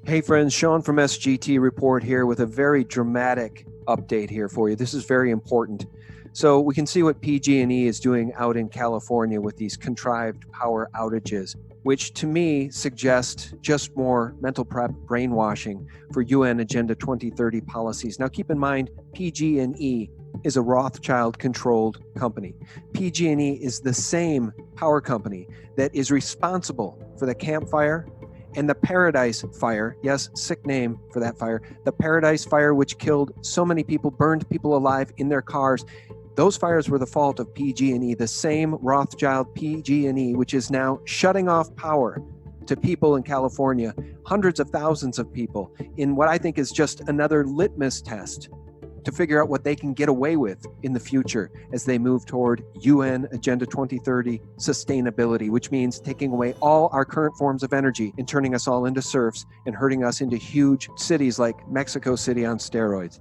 Hey friends, Sean from SGT Report here with a very dramatic update here for you. This is very important. So we can see what PG&E is doing out in California with these contrived power outages, which to me suggest just more mental prep brainwashing for UN Agenda 2030 policies. Now keep in mind, PG&E is a Rothschild-controlled company. PG&E is the same power company that is responsible for the Camp Fire and the Paradise Fire. Yes, sick name for that fire. The Paradise Fire, which killed so many people, burned people alive in their cars. Those fires were the fault of PG&E, the same Rothschild PG&E, which is now shutting off power to people in California, hundreds of thousands of people, in what I think is just another litmus test to figure out what they can get away with in the future as they move toward UN Agenda 2030 sustainability, which means taking away all our current forms of energy and turning us all into serfs and hurting us into huge cities like Mexico City on steroids.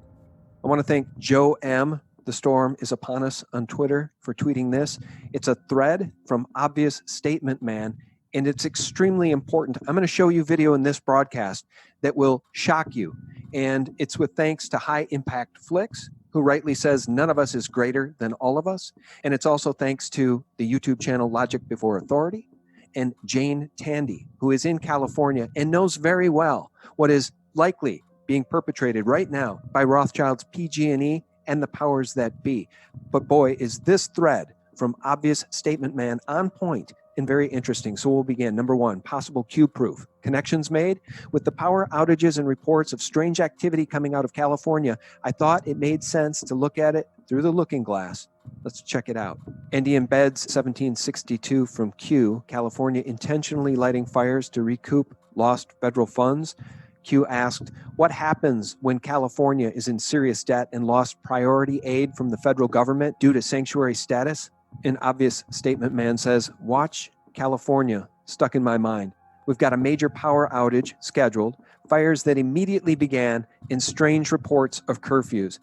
I want to thank Joe M. The storm is upon us on Twitter for tweeting this. It's a thread from Obvious Statement Man, and it's extremely important. I'm going to show you video in this broadcast that will shock you. And it's with thanks to High Impact Flicks, who rightly says none of us is greater than all of us. And it's also thanks to the YouTube channel Logic Before Authority and Jane Tandy, who is in California and knows very well what is likely being perpetrated right now by Rothschild's PG&E and the powers that be. But boy, is this thread from Obvious Statement Man on point and very interesting. So we'll begin. Number one, possible Q proof. Connections made with the power outages and reports of strange activity coming out of California. I thought it made sense to look at it through the looking glass. Let's check it out. Andy embeds 1762 from Q, California intentionally lighting fires to recoup lost federal funds. Q asked, what happens when California is in serious debt and lost priority aid from the federal government due to sanctuary status? An Obvious Statement Man says, watch California, stuck in my mind. We've got a major power outage scheduled, fires that immediately began, and strange reports of curfews.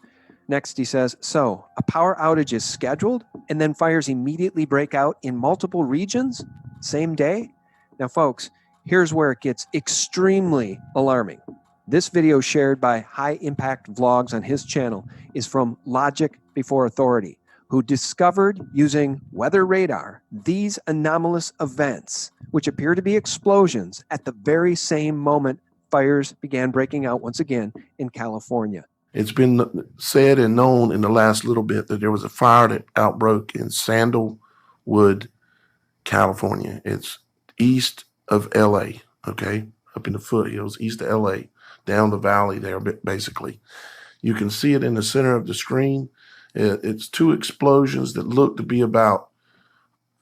Next, he says, so a power outage is scheduled and then fires immediately break out in multiple regions? Same day? Now, folks, here's where it gets extremely alarming. This video shared by High Impact Vlogs on his channel is from Logic Before Authority, who discovered using weather radar these anomalous events, which appear to be explosions at the very same moment fires began breaking out once again in California. It's been said and known in the last little bit that there was a fire that outbroke in Sandalwood, California. It's east of LA, okay, up in the foothills, east of LA, down the valley there, basically. You can see it in the center of the screen. It's two explosions that look to be about,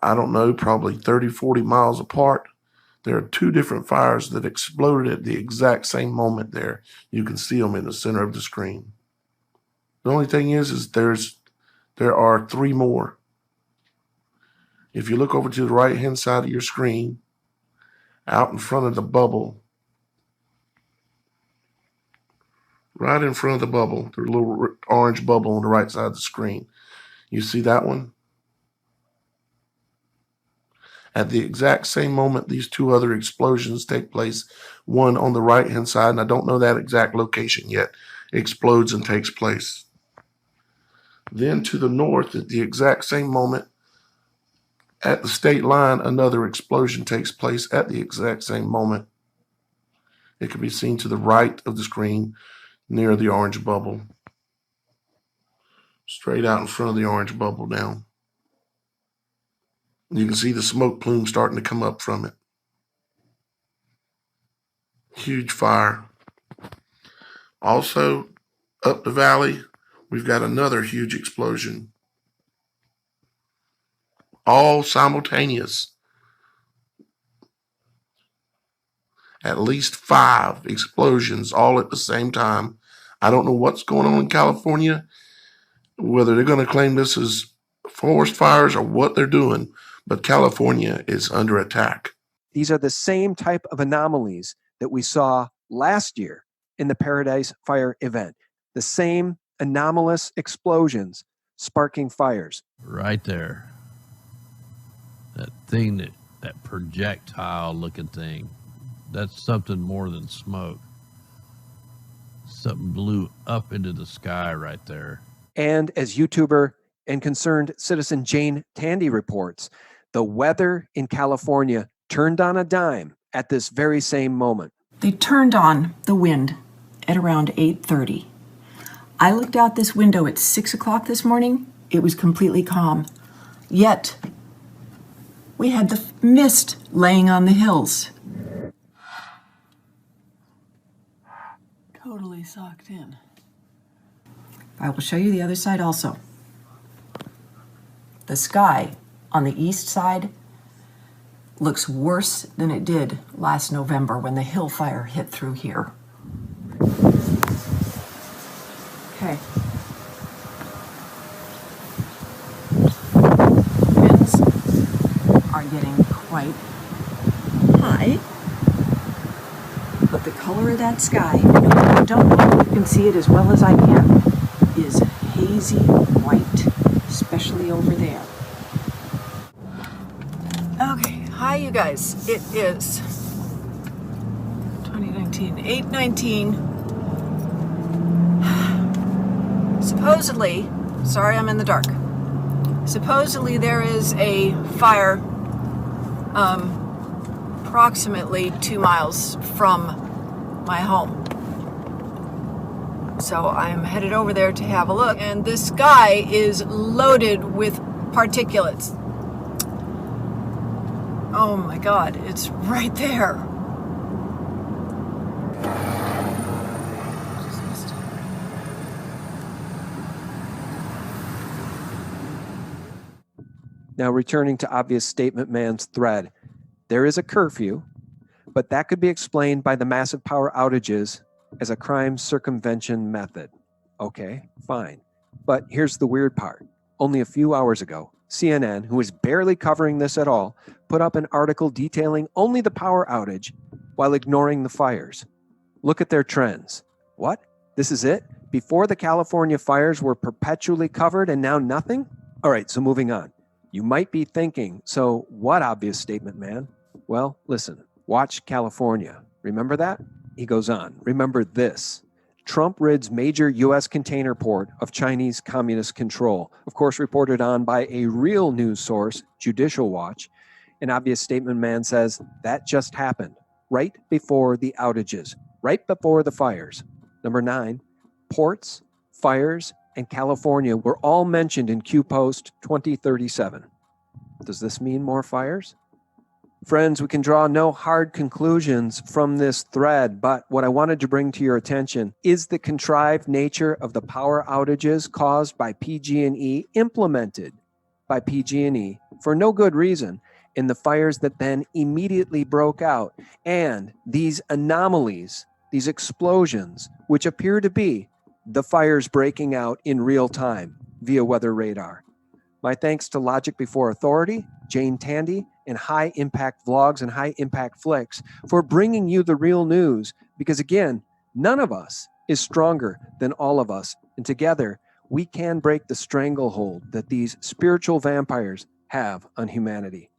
I don't know, probably 30, 40 miles apart. There are two different fires that exploded at the exact same moment there. You can see them in the center of the screen. The only thing is there are three more. If you look over to the right-hand side of your screen, out in front of the bubble, right in front of the bubble, the little orange bubble on the right side of the screen. You see that one? At the exact same moment, these two other explosions take place, one on the right-hand side, and I don't know that exact location yet, explodes and takes place. Then to the north, at the exact same moment, at the state line, another explosion takes place at the exact same moment. It can be seen to the right of the screen near the orange bubble. Straight out in front of the orange bubble now. You can see the smoke plume starting to come up from it. Huge fire. Also, up the valley, we've got another huge explosion. All simultaneous. At least 5 explosions all at the same time. I don't know what's going on in California, whether they're going to claim this as forest fires or what they're doing, but California is under attack. These are the same type of anomalies that we saw last year in the Paradise Fire event. The same anomalous explosions sparking fires. Right there. That thing, that projectile looking thing, that's something more than smoke. Something blew up into the sky right there. And as YouTuber and concerned citizen Jane Tandy reports, the weather in California turned on a dime at this very same moment. They turned on the wind at around 8:30. I looked out this window at 6 o'clock this morning. It was completely calm. Yet, we had the mist laying on the hills. Totally socked in. I will show you the other side also. The sky on the east side looks worse than it did last November when the hill fire hit through here. Okay. Winds are getting quite high, but the color of that sky, I don't know if you can see it as well as I can, is hazy white, especially over there. Okay, hi you guys. It is 2019, 8/19. Supposedly, sorry I'm in the dark. Supposedly there is a fire approximately 2 miles from my home. So I'm headed over there to have a look. And this sky is loaded with particulates. Oh my God, it's right there. Just missed it. Now, returning to Obvious Statement Man's thread, there is a curfew, but that could be explained by the massive power outages as a crime circumvention method. Okay, fine. But here's the weird part. Only a few hours ago, CNN, who is barely covering this at all, put up an article detailing only the power outage while ignoring the fires. Look at their trends. What? This is it? Before the California fires were perpetually covered and now nothing? All right, so moving on. You might be thinking, so what, Obvious Statement Man? Well, listen, watch California. Remember that? He goes on, remember this. Trump rids major U.S. container port of Chinese communist control, of course reported on by a real news source, Judicial Watch. An Obvious Statement Man says that just happened, right before the outages, right before the fires. Number 9, ports, fires, and California were all mentioned in Q Post 2037. Does this mean more fires? Friends, we can draw no hard conclusions from this thread, but what I wanted to bring to your attention is the contrived nature of the power outages caused by PG&E, implemented by PG&E for no good reason, in the fires that then immediately broke out, and these anomalies, these explosions, which appear to be the fires breaking out in real time via weather radar. My thanks to Logic Before Authority, Jane Tandy, and High Impact Vlogs and High Impact Flicks for bringing you the real news, because again, none of us is stronger than all of us, and together we can break the stranglehold that these spiritual vampires have on humanity.